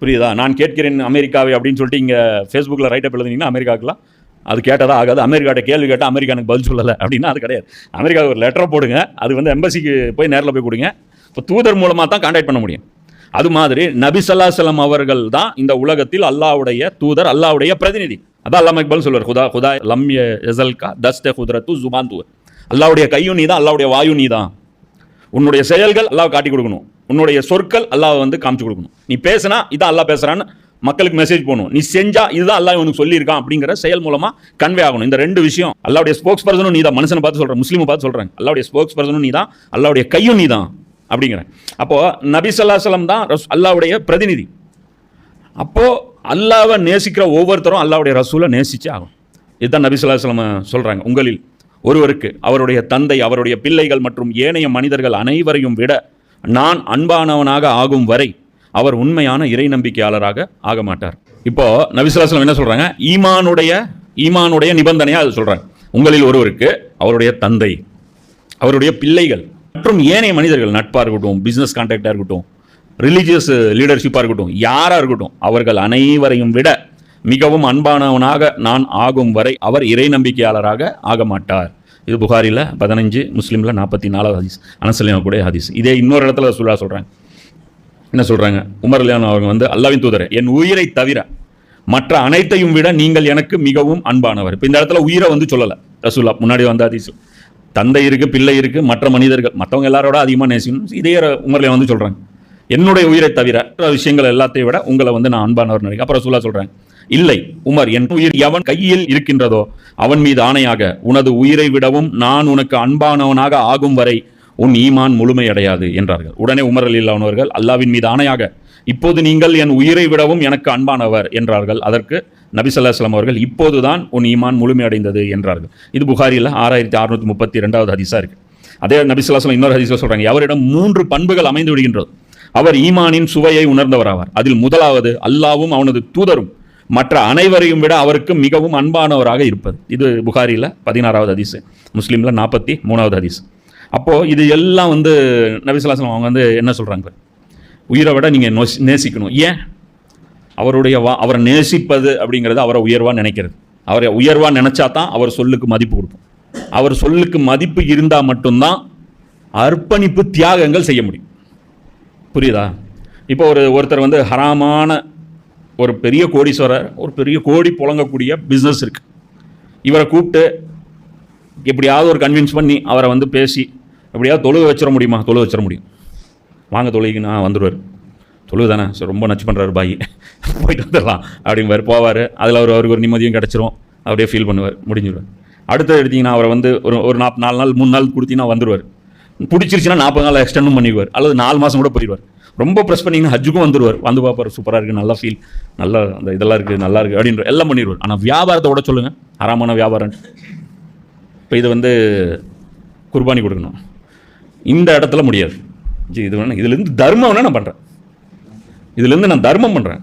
புரியுதா? நான் கேட்கிறேன் அமெரிக்காவை அப்படின்னு சொல்லிட்டு இங்கே ஃபேஸ்புக்கில் ரைட்டப் எழுதினீங்கன்னா அமெரிக்காவுக்குலாம் அது கேட்டதாக ஆகாது. அமெரிக்காட்ட கேள்வி கேட்டால் அமெரிக்கானுக்கு பதில் சொல்லலை அப்படின்னா அது கிடையாது. அமெரிக்காவுக்கு ஒரு லெட்டரை போடுங்க, அது வந்து எம்பசிக்கு போய் நேரில் போய் கொடுங்க. இப்போ தூதர் மூலமாக தான் கான்டாக்ட் பண்ண முடியும். அது மாதிரி நபி ஸல்லல்லாஹு அலைஹி வஸல்லம் அவர்கள் தான் இந்த உலகத்தில் அல்லாஹ்வுடைய தூதர், அல்லாஹ்வுடைய பிரதிநிதி. அதான் அல்லாமா இக்பால் சொல்வார், குதா லம் யஸல்கா தஸ்த குத்ரத்து ஜுபான் தூ, அல்லாஹ்வுடைய கையும் நீ தான், அல்லாஹ்வுடைய வாயும் நீ தான். உன்னுடைய செயல்கள் அல்லாஹ் காட்டி கொடுக்கணும், உன்னுடைய சொற்கள் அல்லாஹ் வந்து காமிச்சு கொடுக்கணும். நீ பேசினா இதான் அல்லாஹ் பேசுகிறான்னு மக்களுக்கு மெசேஜ் போகணும், நீ செஞ்சா இதுதான் அல்லாஹ் உனக்கு சொல்லியிருக்கான் அப்படிங்கிற செயல் மூலமாக கன்வே ஆகணும். இந்த ரெண்டு விஷயம், அல்லாஹ்வுடைய ஸ்போக்ஸ் பர்சனும் நீ தான், மனுஷனை பார்த்து சொல்கிறேன், முஸ்லீமை பார்த்து சொல்கிறாங்க, அல்லாஹ்வுடைய ஸ்போக்ஸ் பர்சனும் நீ தான், அல்லாஹ்வுடைய கையும் நீ தான் அப்படிங்கிறேன். அப்போது நபி ஸல்லல்லாஹு அலைஹி வஸல்லம் தான் அல்லாஹ்வுடைய பிரதிநிதி. அப்போது அல்லாஹ்வை நேசிக்கிற ஒவ்வொருத்தரும் அல்லாஹ்வுடைய ரசூலை நேசிச்சே ஆகும். இதுதான் நபி ஸல்லல்லாஹு அலைஹி வஸல்லம் சொல்கிறாங்க, உங்களில் ஒருவருக்கு அவருடைய தந்தை, அவருடைய பிள்ளைகள் மற்றும் ஏனைய மனிதர்கள் அனைவரையும் விட நான் அன்பானவனாக ஆகும் வரை அவர் உண்மையான இறை நம்பிக்கையாளராக ஆக மாட்டார். இப்போ நபி ஸல்லல்லாஹு அலைஹி வஸல்லம் என்ன சொல்றாங்க, ஈமானுடைய நிபந்தனையா அது சொல்றாங்க. உங்களில் ஒருவருக்கு அவருடைய தந்தை, அவருடைய பிள்ளைகள் மற்றும் ஏனைய மனிதர்கள், நட்பாக இருக்கட்டும், பிஸ்னஸ் கான்டாக்டாக இருக்கட்டும், ரிலீஜியஸ் லீடர்ஷிப்பாக இருக்கட்டும், யாராக இருக்கட்டும், அவர்கள் அனைவரையும் விட மிகவும் அன்பானவனாக நான் ஆகும் வரை அவர் இறை நம்பிக்கையாளராக ஆக மாட்டார். இது புகாரில் 15, முஸ்லீமில் 44 ஹதீஸ், அனஸ்லியாவுடைய ஹதீஸ். இதே இன்னொரு இடத்துல சொல்கிறாங்க, என்ன சொல்கிறாங்க, உமர் ரலியல்லாஹு அவங்க வந்து அல்லாஹ்வின் தூதரே, என் உயிரை தவிர மற்ற அனைத்தையும் விட நீங்கள் எனக்கு மிகவும் அன்பானவர். இப்போ இந்த இடத்துல உயிரை வந்து சொல்லலை ரசூலா, முன்னாடி வந்த ஹதீஸ் தந்தை இருக்குது, பிள்ளை இருக்குது, மற்ற மனிதர்கள், மற்றவங்க எல்லாரோட அதிகமாக நேசிக்கணும். இதே உமர்ல வந்து சொல்கிறாங்க, என்னுடைய உயிரை தவிர விஷயங்கள் எல்லாத்தையும் விட உங்களை வந்து நான் அன்பானவர் நினைக்கிறேன். அப்புறம் ரசூலா சொல்கிறாங்க, இல்லை உமர், என் உயிர் எவன் கையில் இருக்கின்றதோ அவன் மீது ஆணையாக உனது உயிரை விடவும் நான் உனக்கு அன்பானவனாக ஆகும் வரை உன் ஈமான் முழுமையடையாது என்றார்கள். உடனே உமர் ரலியல்லாஹு அன்ஹு அவர்கள், அல்லாஹ்வின் மீது ஆணையாக இப்போது நீங்கள் என் உயிரை விடவும் எனக்கு அன்பானவர் என்றார்கள். அதற்கு நபி ஸல்லல்லாஹு அலைஹி வஸல்லம் அவர்கள், இப்போதுதான் உன் ஈமான் முழுமையடைந்தது என்றார்கள். இது புகாரியில் 6632 ஹதீஸா இருக்கு. அதே நபி ஸல்லல்லாஹு அலைஹி வஸல்லம் இன்னொரு ஹதீஸில் சொல்றாங்க, அவரிடம் 3 பண்புகள் அமைந்து விடுகின்றது, அவர் ஈமானின் சுவையை உணர்ந்தவராவார். அதில் முதலாவது, அல்லாஹ்வும் அவனது தூதரும் மற்ற அனைவரையும் விட அவருக்கு மிகவும் அன்பானவராக இருப்பது. இது புகாரியில் 16வது ஹதீஸ், முஸ்லீமில் 43வது ஹதீஸ். அப்போது இது எல்லாம் வந்து நபி ஸல்லல்லாஹு அலைஹி வஸல்லம் அவங்க வந்து என்ன சொல்கிறாங்க, உயிரை விட நீங்கள் நேசிக்கணும். ஏன்? அவரை நேசிப்பது அப்படிங்கிறது அவரை உயர்வாக நினைக்கிறது. அவரை உயர்வாக நினச்சா தான் அவர் சொல்லுக்கு மதிப்பு கொடுப்போம். அவர் சொல்லுக்கு மதிப்பு இருந்தால் மட்டும்தான் அர்ப்பணிப்பு தியாகங்கள் செய்ய முடியும். புரியுதா? இப்போ ஒருத்தர் வந்து ஹராமான ஒரு பெரிய கோடீஸ்வரர், ஒரு பெரிய கோடி புழங்கக்கூடிய பிஸ்னஸ் இருக்குது. இவரை கூப்பிட்டு எப்படியாவது ஒரு கன்வின்ஸ் பண்ணி அவரை வந்து பேசி எப்படியாவது தொழுக வச்சிட முடியுமா? தொழுக வச்சிட முடியும். வாங்க தொழுகைக்கு நான் வந்துடுவார். தொழுகு தானே சார், ரொம்ப நச்சு பண்ணுறாரு பாய், போயிட்டு வந்துடலாம் அப்படிங்குவார். போவார். அதில் அவருக்கு ஒரு நிம்மதியும் கிடச்சிரும். அப்படியே ஃபீல் பண்ணுவார், முடிஞ்சிடுவார். அடுத்து எடுத்திங்கன்னா அவரை வந்து ஒரு 4 நாள் 3 நாள் கொடுத்தீங்கன்னா வந்துடுவார். பிடிச்சிருச்சுன்னா 40 நாள் எக்ஸ்டெண்டும் பண்ணிடுவார், அல்லது 4 மாதம் கூட போயிடுவார். ரொம்ப ப்ரெஸ் பண்ணிங்கன்னா ஹஜ்ஜுக்கும் வந்துடுவார். வந்து பார்ப்பார், சூப்பராக இருக்குது, நல்லா ஃபீல், நல்லா அந்த இதெல்லாம் இருக்குது, நல்லா இருக்குது அப்படின்ற எல்லாம் பண்ணிடுவார். ஆனால் வியாபாரத்தோட சொல்லுங்கள், ஹராமான வியாபாரம். இப்போ இது வந்து குர்பானி கொடுக்கணும், இந்த இடத்துல முடியாது. இது வேணா, இதுலேருந்து தர்மம் வேணால் நான் பண்ணுறேன், இதுலேருந்து நான் தர்மம் பண்ணுறேன்.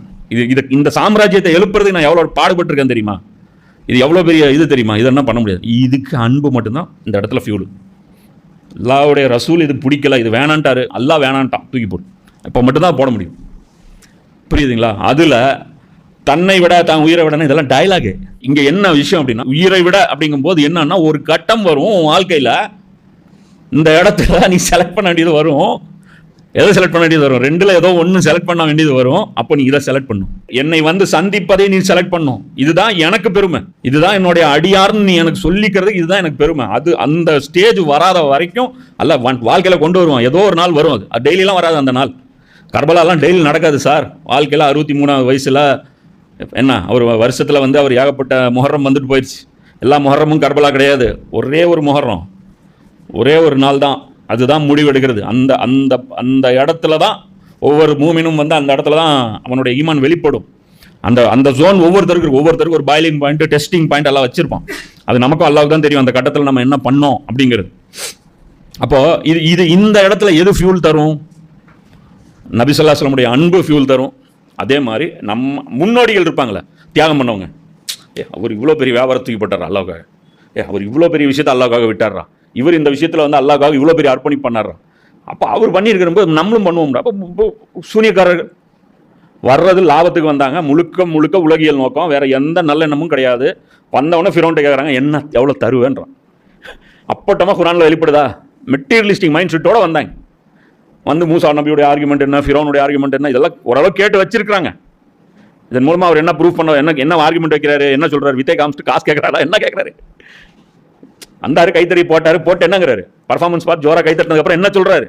இந்த சாம்ராஜ்யத்தை எழுப்புறதுக்கு நான் எவ்வளோ பாடுபட்டிருக்கேன் தெரியுமா? இது எவ்வளோ பெரிய இது தெரியுமா? இதெல்லாம் பண்ண முடியாது. இதுக்கு அன்பு மட்டும்தான் இந்த இடத்துல ஃபியூல். அல்லாஹ்வுடைய ரசூல் இது பிடிக்கல, இது வேணான்ட்டாரு, அல்லாஹ் வேணான்ட்டான், தூக்கி போடு, இப்போ மட்டும்தான் போட முடியும். புரியுதுங்களா? அதில் தன்னை விட தான் உயிரை விடணும், இதெல்லாம் டயலாகு. இங்கே என்ன விஷயம் அப்படின்னா, உயிரை விட அப்படிங்கும்போது என்னன்னா, ஒரு கட்டம் வரும் வாழ்க்கையில், இந்த இடத்துல நீ செலக்ட் பண்ண வேண்டியது வரும். எதை செலக்ட் பண்ண வேண்டியது வரும்? 2ல் ஏதோ ஒன்று செலக்ட் பண்ண வேண்டியது வரும். அப்போ நீ இதை செலக்ட் பண்ணும். என்னை வந்து சந்திப்பதை நீ செலக்ட் பண்ணும். இதுதான் எனக்கு பெருமை, இதுதான் என்னுடைய அடியார்னு நீ எனக்கு சொல்லிக்கிறது, இதுதான் எனக்கு பெருமை. அது அந்த ஸ்டேஜ் வராத வரைக்கும் அல்ல வாழ்க்கையில் கொண்டு வருவான். ஏதோ ஒரு நாள் வரும். அது டெய்லிலாம் வராது. அந்த நாள் கர்பலாலாம் டெய்லி நடக்காது சார். வாழ்க்கையில் 63வது வயசில் என்ன அவர் வருஷத்தில் வந்து அவர் ஏகப்பட்ட முஹர்ரம் வந்துட்டு போயிடுச்சு. எல்லா முஹர்ரமும் கர்பலா கிடையாது. ஒரே ஒரு முஹர்ரம், ஒரே ஒரு நாள் தான். அதுதான் முடிவெடுக்கிறது. அந்த அந்த அந்த இடத்துல தான் ஒவ்வொரு மூமினும் வந்து அந்த இடத்துல தான் அவனுடைய ஈமான் வெளிப்படும். அந்த அந்த ஜோன் ஒவ்வொருத்தருக்கும் ஒரு பாயிலிங் பாயிண்ட், டெஸ்டிங் பாயிண்ட் எல்லாம் வச்சிருப்பான். அது நமக்கும் அல்லாஹ்வுக்கு தான் தெரியும் அந்த கட்டத்தில் நம்ம என்ன பண்ணோம் அப்படிங்கிறது. அப்போது இது இந்த இடத்துல எது ஃபியூல் தரும்? நபி ஸல்லல்லாஹு அலைஹி வஸல்லம் உடைய அன்பு ஃபியூல் தரும். அதே மாதிரி நம்ம முன்னோடிகள் இருப்பாங்களே, தியாகம் பண்ணவங்க. அவர் இவ்வளோ பெரிய வியாபாரத்துக்கு போட்டாரா அல்லாஹ்வுக்காக? அவர் இவ்வளோ பெரிய விஷயத்தை அல்லாஹ்வுக்காக விட்டாரா? இவர் இந்த விஷயத்தில் வந்து அல்லாஹ்வுக்காக இவ்வளோ பெரிய அர்ப்பணிப்பு பண்ணாரா? அப்போ அவர் பண்ணியிருக்கிறப்போ நம்மளும் பண்ணுவோம்டா. அப்போ சூனியக்காரர்கள் வர்றது லாபத்துக்கு வந்தாங்க. முழுக்க உலகியல் நோக்கம், வேற எந்த நல்ல எண்ணமும் கிடையாது. வந்தவொடனே ஃபிரௌன்ட்ட கேட்குறாங்க, என்ன எவ்வளோ தருவேன்றான். அப்பட்டமாக குர்ஆனில் வெளிப்படுதா? மெட்டீரியலிஸ்டிக் மைண்ட் செட்டோட வந்தாங்க. வந்து மூசா நபியுடைய ஆர்குமெண்ட் என்ன, ஃபிரௌனுடைய ஆர்குமெண்ட் என்ன, இதெல்லாம் ஓரளவு கேட்டு வச்சிருக்காங்க. இதன் மூலமாக அவர் என்ன ப்ரூஃப் பண்ண, என்ன ஆர்குமெண்ட் வைக்கிறாரு, என்ன சொல்கிறார்? வித்தை காமிச்சிட்டு காசு கேட்குறாரா, என்ன கேட்குறாரு? அந்தாரு கைத்தறி போட்டு என்னங்கிறாரு? பர்ஃபார்மன்ஸ் பார்த்து ஜோரா கைத்தட்டினதுக்கப்புறம் என்ன சொல்கிறாரு?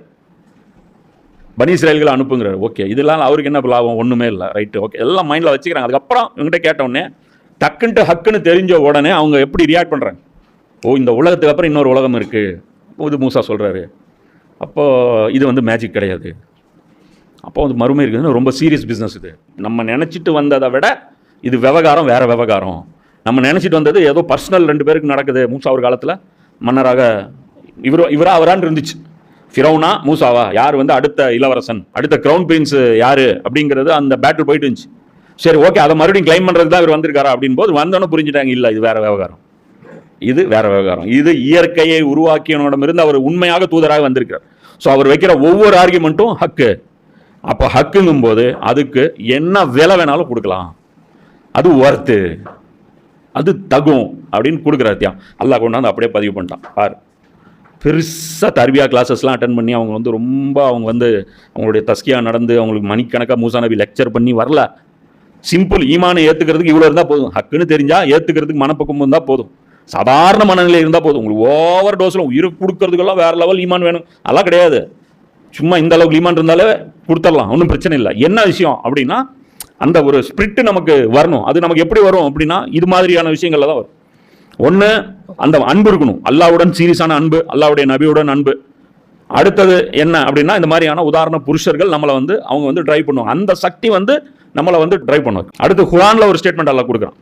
பனி இஸ்ரேல்களை அனுப்புங்கிறாரு. ஓகே, இதெல்லாம் அவருக்கு என்ன லாபம்? ஒன்றுமே இல்லை. ரைட்டு, ஓகே, எல்லாம் மைண்டில் வச்சுக்கிறாங்க. அதுக்கப்புறம் இவங்ககிட்ட கேட்டவுடனே டக்குன்ட்டு ஹக்குன்னு தெரிஞ்ச உடனே அவங்க எப்படி ரியாக்ட் பண்ணுறாங்க? ஓ, இந்த உலகத்துக்கு அப்புறம் இன்னொரு உலகம் இருக்குது, இது மூசா சொல்கிறாரு. அப்போது இது வந்து மேஜிக் கிடையாது. அப்போ வந்து மறுமை இருக்குதுன்னு ரொம்ப சீரியஸ் பிஸ்னஸ். இது நம்ம நினச்சிட்டு வந்ததை விட இது விவகாரம், வேறு விவகாரம். நம்ம நினச்சிட்டு வந்தது ஏதோ பர்சனல் 2 பேருக்கு நடக்குது. மூசா ஒரு காலத்தில் மன்னராக அவரான்னு இருந்துச்சு. ஃபிரௌனா மூசாவா, யார் வந்து அடுத்த இளவரசன், அடுத்த க்ரௌன் பிரின்ஸ் யார் அப்படிங்கிறது அந்த பேட்டில் போயிட்டு இருந்துச்சு. சரி, ஓகே, அதை மறுபடியும் கிளைம் பண்ணுறதுக்கு தான் இவர் வந்திருக்காரா அப்படின் போது வந்தோன்னே புரிஞ்சுட்டாங்க, இல்லை இது வேறு விவகாரம், இது வேறு விவகாரம். இது இயற்கையை உருவாக்கியவனிடமிருந்து அவர் உண்மையாக தூதராக வந்திருக்கிறார். ஸோ அவர் வைக்கிற ஒவ்வொரு ஆர்குமெண்ட்டும் ஹக்கு. அப்போ ஹக்குங்கும் போது அதுக்கு என்ன விலை வேணாலும் கொடுக்கலாம், அது ஒர்த்து, அது தகும் அப்படின்னு கொடுக்குறாத்தியா. அல்லாஹ் கொண்டாந்து அப்படியே பதிவு பண்ணிட்டான். பார், பெருசாக தர்பியா கிளாஸஸ்லாம் அட்டன் பண்ணி அவங்க வந்து ரொம்ப அவங்களுடைய தஸ்கியா நடந்து அவங்களுக்கு மணிக்கணக்காக மூசா நபி லெக்சர் பண்ணி வரல. சிம்பிள் ஈமானை ஏற்றுக்கிறதுக்கு இவ்வளோ இருந்தால் போதும். ஹக்குன்னு தெரிஞ்சால் ஏற்றுக்கிறதுக்கு மனப்பக்கம் இருந்தால் போதும். சாதாரண மனநிலை இருந்தால் போதும். உங்களுக்கு ஓவர் டோஸில் உயிர் கொடுக்கறதுக்கெல்லாம் வேறு லெவல் ஈமான் வேணும் அதெல்லாம் கிடையாது. சும்மா இந்த அளவுக்கு ஈமான் இருந்தாலே கொடுத்துடலாம், ஒன்றும் பிரச்சனை இல்லை. என்ன விஷயம் அப்படின்னா, அந்த ஒரு ஸ்பிரிட்டு நமக்கு வரணும். அது நமக்கு எப்படி வரும் அப்படின்னா, இது மாதிரியான விஷயங்கள்ல தான் வரும். ஒன்று, அந்த அன்பு இருக்கணும், அல்லாஹ்வுடன் சீரியஸான அன்பு, அல்லாஹ்வுடைய நபியுடன் அன்பு. அடுத்தது என்ன அப்படின்னா, இந்த மாதிரியான உதாரண புருஷர்கள் நம்மளை வந்து அவங்க வந்து டிரைவ் பண்ணுவாங்க. அந்த சக்தி வந்து நம்மளை வந்து டிரைவ் பண்ணுவாங்க. அடுத்து குர்ஆன்ல ஒரு ஸ்டேட்மெண்ட் அல்லாஹ் கொடுக்குறான்.